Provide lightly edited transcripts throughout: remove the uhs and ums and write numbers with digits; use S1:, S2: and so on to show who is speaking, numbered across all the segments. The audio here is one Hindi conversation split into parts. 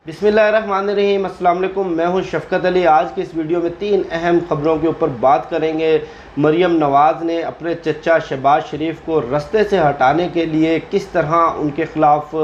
S1: बिस्मिल्लाहिर्रहमानिर्रहीम, अस्सलाम वालेकुम। मैं हूं शफ़क़त अली। आज की इस वीडियो में 3 अहम ख़बरों के ऊपर बात करेंगे। मरियम नवाज़ ने अपने चचा शहबाज शरीफ को रास्ते से हटाने के लिए किस तरह उनके ख़िलाफ़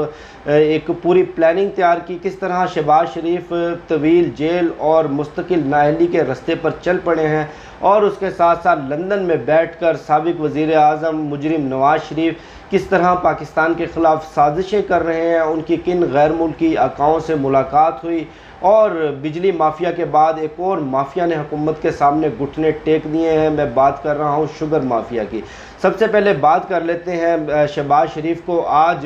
S1: एक पूरी प्लानिंग तैयार की, किस तरह शहबाज शरीफ तवील जेल और मुस्तकिल नाअहली के रास्ते पर चल पड़े हैं, और उसके साथ साथ लंदन में बैठ कर साबिक़ वज़ीर आज़म मुजरिम नवाज़ शरीफ किस तरह पाकिस्तान के ख़िलाफ़ साजिशें कर रहे हैं, उनकी किन गैर मुल्की आकाओं से मुलाकात हुई, और बिजली माफिया के बाद एक और माफिया ने हुकूमत के सामने घुटने टेक दिए हैं। मैं बात कर रहा हूँ शुगर माफिया की। सबसे पहले बात कर लेते हैं शहबाज शरीफ को। आज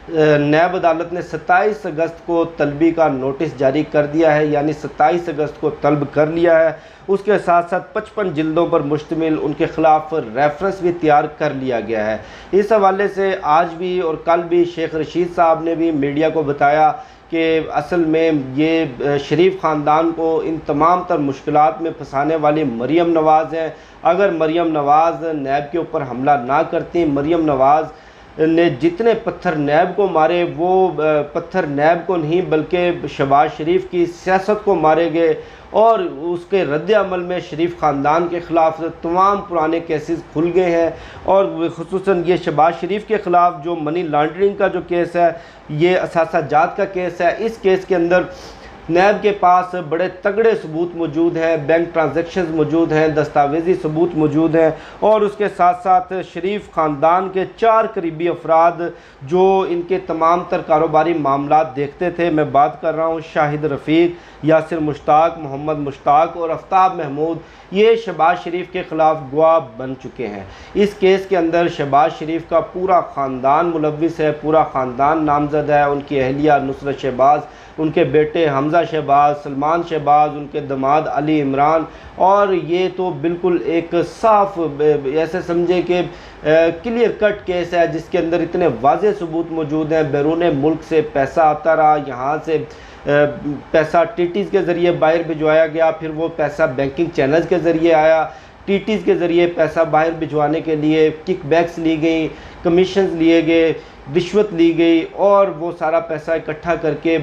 S1: नैब अदालत ने 27 अगस्त को तलबी का नोटिस जारी कर दिया है, यानी 27 अगस्त को तलब कर लिया है। उसके साथ साथ 55 जिल्दों पर मुश्तमिल उनके ख़िलाफ़ रेफरेंस भी तैयार कर लिया गया है। इस हवाले से आज भी और कल भी शेख रशीद साहब ने भी मीडिया को बताया कि असल में ये शरीफ ख़ानदान को इन तमाम तर मुश्किलात में फंसाने वाली मरियम नवाज़ हैं। अगर मरियम नवाज़ नैब के ऊपर हमला ना करती, मरियम नवाज़ ने जितने पत्थर नैब को मारे वो पत्थर नैब को नहीं बल्कि शहबाज शरीफ की सियासत को मारे गए, और उसके रद्द अमल में शरीफ ख़ानदान के ख़िलाफ़ तमाम पुराने केसेस खुल गए हैं। और ख़ुसूसन ये शहबाज शरीफ के ख़िलाफ़ जो मनी लॉन्ड्रिंग का जो केस है, ये असासाजात का केस है, इस केस के अंदर नैब के पास बड़े तगड़े सबूत मौजूद हैं, बैंक ट्रांजैक्शंस मौजूद हैं, दस्तावेज़ी सबूत मौजूद हैं, और उसके साथ साथ शरीफ ख़ानदान के 4 करीबी अफराद जो इनके तमाम तर कारोबारी मामलात देखते थे। मैं बात कर रहा हूँ शाहिद रफ़ीक, यासिर मुश्ताक, मोहम्मद मुश्ताक और आफ्ताब महमूद। ये शहबाज शरीफ के ख़िलाफ़ गवाह बन चुके हैं। इस केस के अंदर शहबाज शरीफ का पूरा ख़ानदान मुलव्विस है, पूरा ख़ानदान नामज़द है। उनकी अहलिया नुसरत शहबाज, उनके बेटे हमज़ा शहबाज, सलमान शहबाज, उनके दामाद अली इमरान, और ये तो बिल्कुल एक साफ ऐसे समझे कि क्लियर कट केस है जिसके अंदर इतने वाज़े सबूत मौजूद हैं। बैरून मुल्क से पैसा आता रहा, यहाँ से पैसा टीटीज़ के ज़रिए बाहर भिजवाया गया, फिर वो पैसा बैंकिंग चैनल्स के ज़रिए आया, टीटीज़ के ज़रिए पैसा बाहर भिजवाने के लिए किकबैक्स ली गई, कमीशंस लिए गए, रिश्वत ली गई, और वो सारा पैसा इकट्ठा करके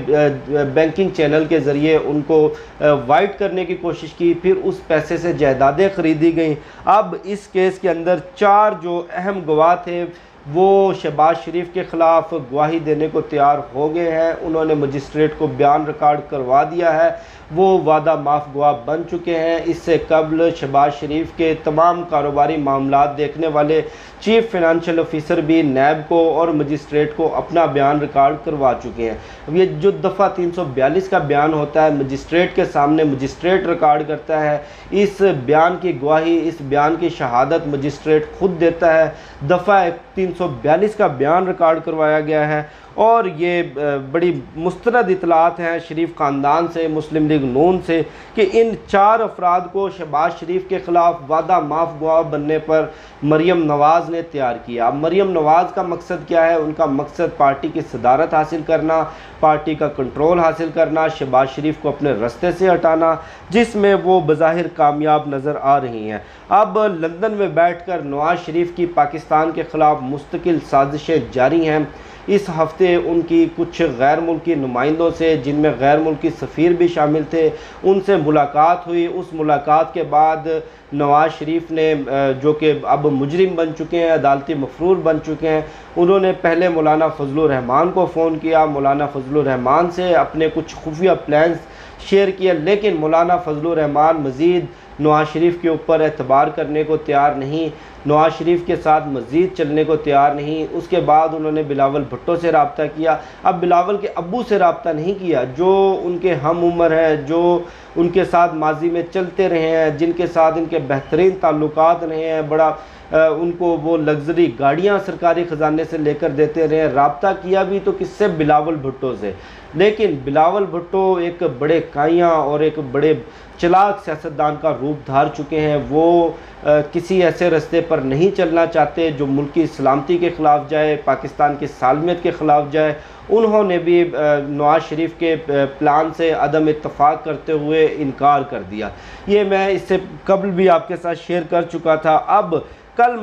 S1: बैंकिंग चैनल के ज़रिए उनको वाइट करने की कोशिश की, फिर उस पैसे से जायदादें ख़रीदी गई। अब इस केस के अंदर 4 जो अहम गवाह थे वो शहबाज शरीफ के ख़िलाफ़ गवाही देने को तैयार हो गए हैं। उन्होंने मजिस्ट्रेट को बयान रिकॉर्ड करवा दिया है, वो वादा माफ़ गवाह बन चुके हैं। इससे कबल शहबाज शरीफ के तमाम कारोबारी मामलात देखने वाले चीफ फाइनेंशियल ऑफिसर भी नैब को और मजिस्ट्रेट को अपना बयान रिकॉर्ड करवा चुके हैं। अब ये जो दफ़ा 342 का बयान होता है, मजिस्ट्रेट के सामने मजिस्ट्रेट रिकॉर्ड करता है। इस बयान की गवाही, इस बयान की शहादत मजिस्ट्रेट खुद देता है। दफ़ा 342 का बयान रिकॉर्ड करवाया गया है, और ये बड़ी मुस्तनद इतलात हैं शरीफ ख़ानदान से, मुस्लिम लीग नून से, कि इन 4 अफराद को शहबाज शरीफ के ख़िलाफ़ वादा माफ़ गवाह बनने पर मरियम नवाज़ ने तैयार किया। अब मरियम नवाज़ का मकसद क्या है? उनका मकसद पार्टी की सदारत हासिल करना, पार्टी का कंट्रोल हासिल करना, शहबाज शरीफ को अपने रास्ते से हटाना, जिसमें वो बज़ाहिर कामयाब नज़र आ रही हैं। अब लंदन में बैठकर नवाज़ शरीफ की पाकिस्तान के ख़िलाफ़ मुस्तकिल साजिशें जारी हैं। इस हफ़्ते उनकी कुछ गैर मुल्की नुमाइंदों से, जिनमें गैर मुल्की सफ़ीर भी शामिल थे, उनसे मुलाकात हुई। उस मुलाकात के बाद नवाज़ शरीफ ने, जो कि अब मुजरिम बन चुके हैं, अदालती मफरूर बन चुके हैं, उन्होंने पहले मौलाना फजलुर रहमान को फ़ोन किया, मौलाना फजलुर रहमान से अपने कुछ खुफिया प्लान्स शेयर किया, लेकिन मौलाना फजलुर रहमान मज़ीद नवाज़ शरीफ के ऊपर एतबार करने को तैयार नहीं, नवाज़ शरीफ के साथ मज़ीद चलने को तैयार नहीं। उसके बाद उन्होंने बिलावल भुट्टो से रब्ता किया। अब बिलावल के अब्बू से रब्ता नहीं किया, जो उनके हम उम्र हैं, जो उनके साथ माजी में चलते रहे हैं, जिनके साथ इनके बेहतरीन ताल्लुकात रहे हैं, बड़ा उनको वो लग्जरी गाड़ियाँ सरकारी ख़जाने से लेकर देते रहे। रब्ता किया भी तो किससे? बिलावल भुट्टो से। लेकिन बिलावल भुट्टो एक बड़े काइयाँ और एक बड़े चलाक सियासतदान का रूप धार चुके हैं। वो किसी ऐसे रास्ते पर नहीं चलना चाहते जो मुल्क की सलामती के ख़िलाफ़ जाए, पाकिस्तान की सालमियत के ख़िलाफ़ जाए। उन्होंने भी नवाज़ शरीफ के प्लान से अदम इत्तफ़ाक़ करते हुए इनकार कर दिया। ये मैं इससे कबल भी आपके साथ शेयर कर चुका था। अब कल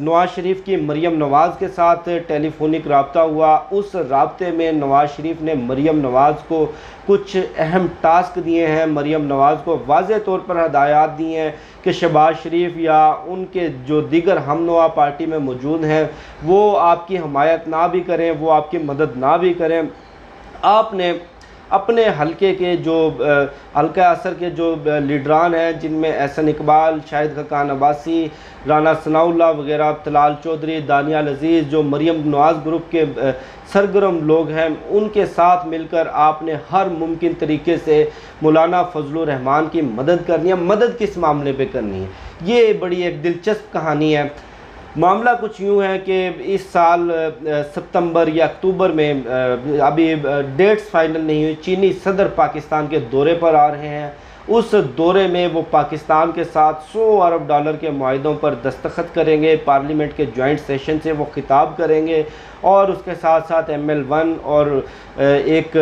S1: नवाज़ शरीफ की मरियम नवाज़ के साथ टेलीफोनिक रब्ता हुआ। उस रब्ते में नवाज़ शरीफ ने मरियम नवाज़ को कुछ अहम टास्क दिए हैं। मरियम नवाज़ को वाज़े तौर पर हदायत दी हैं कि शहबाज शरीफ या उनके जो दीगर हमनवा पार्टी में मौजूद हैं वो आपकी हमायत ना भी करें, वो आपकी मदद ना भी करें। आपने अपने हलके के जो हल्का असर के जो लीडरान हैं, जिनमें एहसन इकबाल, शाहिद खान अब्बासी, राना सनाउल्लाह वगैरह, तलाल चौधरी, दानियाल अजीज़, जो मरियम नवाज़ ग्रुप के सरगर्म लोग हैं, उनके साथ मिलकर आपने हर मुमकिन तरीके से मौलाना फजलुर रहमान की मदद करनी है। मदद किस मामले पे करनी है, ये बड़ी एक दिलचस्प कहानी है। मामला कुछ यूँ है कि इस साल सितंबर या अक्टूबर में, अभी डेट्स फाइनल नहीं हुई, चीनी सदर पाकिस्तान के दौरे पर आ रहे हैं। उस दौरे में वो पाकिस्तान के साथ $100 अरब के मुआहदों पर दस्तखत करेंगे। पार्लियामेंट के जॉइंट सेशन से वो खिताब करेंगे और उसके साथ साथ ML1 और एक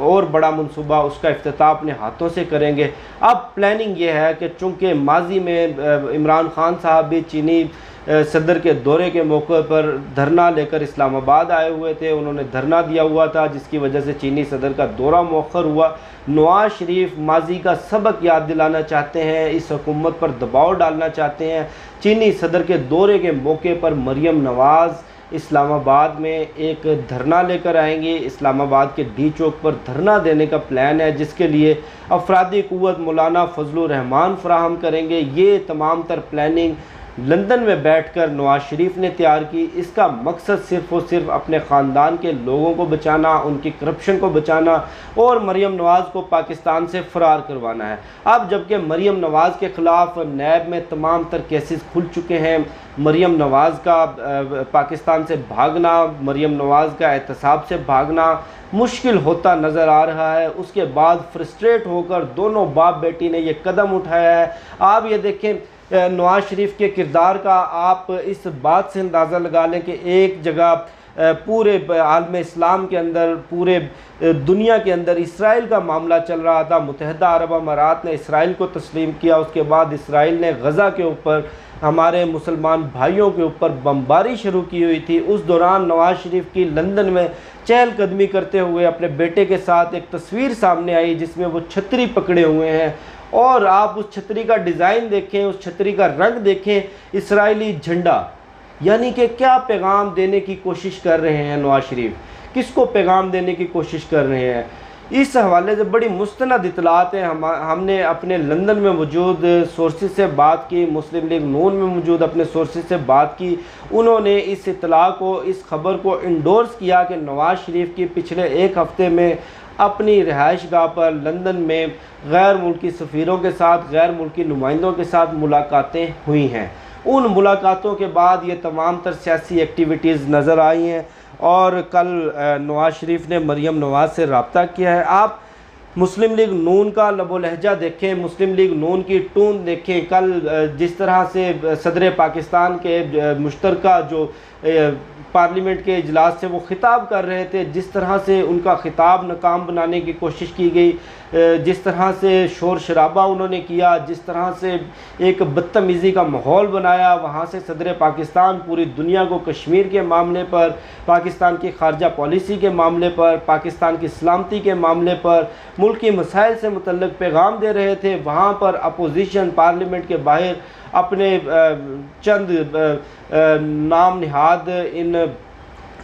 S1: और बड़ा मनसूबा, उसका इफ्तिताह अपने हाथों से करेंगे। अब प्लानिंग ये है कि चूँकि माजी में इमरान खान साहब भी चीनी सदर के दौरे के मौके पर धरना लेकर इस्लामाबाद आए हुए थे, उन्होंने धरना दिया हुआ था, जिसकी वजह से चीनी सदर का दौरा मौखर हुआ। नवाज़ शरीफ माजी का सबक याद दिलाना चाहते हैं, इस हुकूमत पर दबाव डालना चाहते हैं। चीनी सदर के दौरे के मौके पर मरियम नवाज़ इस्लामाबाद में एक धरना लेकर आएंगे। इस्लामाबाद के डी चौक पर धरना देने का प्लान है, जिसके लिए अफरादी क़ुव्वत मौलाना फजलुर रहमान फराहम करेंगे। ये तमाम तर प्लानिंग लंदन में बैठकर नवाज़ शरीफ ने तैयार की। इसका मकसद सिर्फ़ और सिर्फ अपने ख़ानदान के लोगों को बचाना, उनकी करप्शन को बचाना और मरियम नवाज़ को पाकिस्तान से फ़रार करवाना है। अब जबकि मरियम नवाज़ के ख़िलाफ़ नैब में तमाम तर केसेस खुल चुके हैं, मरियम नवाज़ का पाकिस्तान से भागना, मरियम नवाज़ का एहतसाब से भागना मुश्किल होता नज़र आ रहा है। उसके बाद फ्रस्ट्रेट होकर दोनों बाप बेटी ने यह कदम उठाया है। आप ये देखें, नवाज़ शरीफ के किरदार का आप इस बात से अंदाज़ा लगा लें कि एक जगह पूरे आलम इस्लाम के अंदर, पूरे दुनिया के अंदर इसराइल का मामला चल रहा था। मुत्तहिदा अरब अमारात ने इसराइल को तस्लीम किया, उसके बाद इसराइल ने गज़ा के ऊपर, हमारे मुसलमान भाइयों के ऊपर बमबारी शुरू की हुई थी। उस दौरान नवाज़ शरीफ की लंदन में चहलकदमी करते हुए अपने बेटे के साथ एक तस्वीर सामने आई, जिसमें वो छतरी पकड़े हुए हैं और आप उस छतरी का डिज़ाइन देखें, उस छतरी का रंग देखें, इसराइली झंडा। यानी कि क्या पैगाम देने की कोशिश कर रहे हैं नवाज़ शरीफ, किसको पैगाम देने की कोशिश कर रहे हैं। इस हवाले से बड़ी मुस्तनद इतलात हैं। हमने अपने लंदन में मौजूद सोर्सेज से बात की, मुस्लिम लीग नून में मौजूद अपने सोर्सेज से बात की। उन्होंने इस इतला को, इस खबर को इंडोर्स किया कि नवाज़ शरीफ की पिछले एक हफ़्ते में अपनी रिहाइश गाह पर लंदन में गैर मुल्की सफ़ीरों के साथ, गैर मुल्की नुमाइंदों के साथ मुलाकातें हुई हैं। उन मुलाकातों के बाद ये तमाम तर सियासी एक्टिविटीज़ नज़र आई हैं और कल नवाज़ शरीफ ने मरियम नवाज़ से रब्ता किया है। आप मुस्लिम लीग नून का लबो लहजा देखें, मुस्लिम लीग नून की टून देखें। कल जिस तरह से सदर पाकिस्तान के मुश्तरका जो पार्लियामेंट के इजलास से वो खिताब कर रहे थे, जिस तरह से उनका खिताब नाकाम बनाने की कोशिश की गई, जिस तरह से शोर शराबा उन्होंने किया, जिस तरह से एक बदतमीज़ी का माहौल बनाया, वहाँ से सदर पाकिस्तान पूरी दुनिया को कश्मीर के मामले पर, पाकिस्तान की खारजा पॉलिसी के मामले पर, पाकिस्तान की सलामती के मामले पर, मुल्की मसाइल से मुतल्लिक़ पैगाम दे रहे थे। वहाँ पर अपोजिशन पार्लियामेंट के बाहर अपने चंद नाम निहाद इन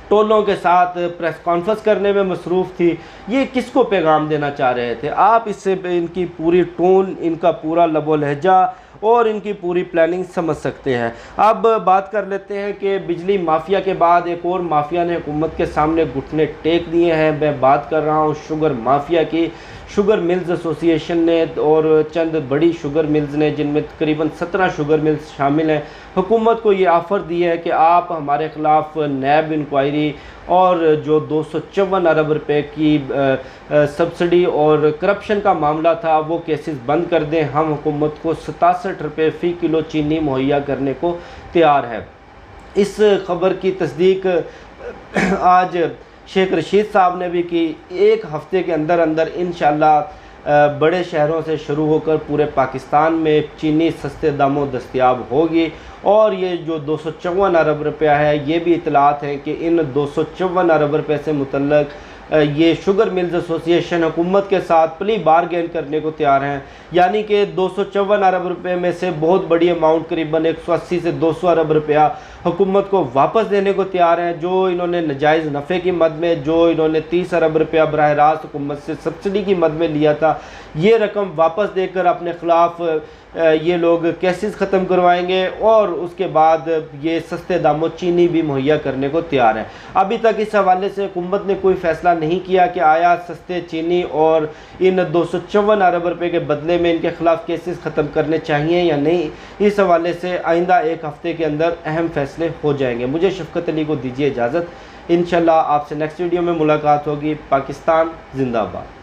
S1: टोलों के साथ प्रेस कॉन्फ्रेंस करने में मसरूफ़ थी। ये किसको पैगाम देना चाह रहे थे? आप इससे इनकी पूरी टोन, इनका पूरा लबो लहजा और इनकी पूरी प्लानिंग समझ सकते हैं। अब बात कर लेते हैं कि बिजली माफिया के बाद एक और माफिया ने हुकूमत के सामने घुटने टेक दिए हैं। मैं बात कर रहा हूँ शुगर माफिया की। शुगर मिल्स एसोसिएशन ने और चंद बड़ी शुगर मिल्स ने, जिनमें तकरीबन 17 शुगर मिल्स शामिल हैं, हुकूमत को ये ऑफ़र दी है कि आप हमारे ख़िलाफ़ नैब इंक्वायरी और जो 254 अरब रुपए की सब्सिडी और करप्शन का मामला था वो केसेस बंद कर दें। हम हुकूमत को 67 रुपये फ़ी किलो चीनी मुहैया करने को तैयार है। इस खबर की तस्दीक आज शेख रशीद साहब ने भी की। एक हफ़्ते के अंदर अंदर इंशाअल्लाह बड़े शहरों से शुरू होकर पूरे पाकिस्तान में चीनी सस्ते दामों दस्तयाब होगी। और ये जो 254 अरब रुपया है, ये भी इतलात हैं कि इन 254 अरब रुपये से मुतल्लक ये शुगर मिल्स एसोसिएशन हुकूमत के साथ प्ली बारगेन करने को तैयार हैं। यानी कि 254 अरब रुपये में से बहुत बड़ी अमाउंट करीबन 180 से 200 अरब रुपया हुकूमत को वापस देने को तैयार हैं। जो इन्होंने नजायज़ नफ़े की मद में, जो इन्होंने 30 अरब रुपया बराह रास्त हुकूमत से सब्सिडी की मद में लिया था, ये रकम वापस देकर अपने ख़िलाफ़ ये लोग केसेस ख़त्म करवाएंगे और उसके बाद ये सस्ते दामों चीनी भी मुहैया करने को तैयार है। अभी तक इस हवाले से हुकूमत ने कोई फ़ैसला नहीं किया कि आया सस्ते चीनी और इन 254 अरब रुपये के बदले में इनके ख़िलाफ़ केसेस ख़त्म करने चाहिए या नहीं। इस हवाले से आइंदा एक हफ़्ते के अंदर अहम फ़ैसले हो जाएंगे। मुझे शफ़क़त अली को दीजिए इजाज़त। इंशाल्लाह आपसे नेक्स्ट वीडियो में मुलाकात होगी। पाकिस्तान जिंदाबाद।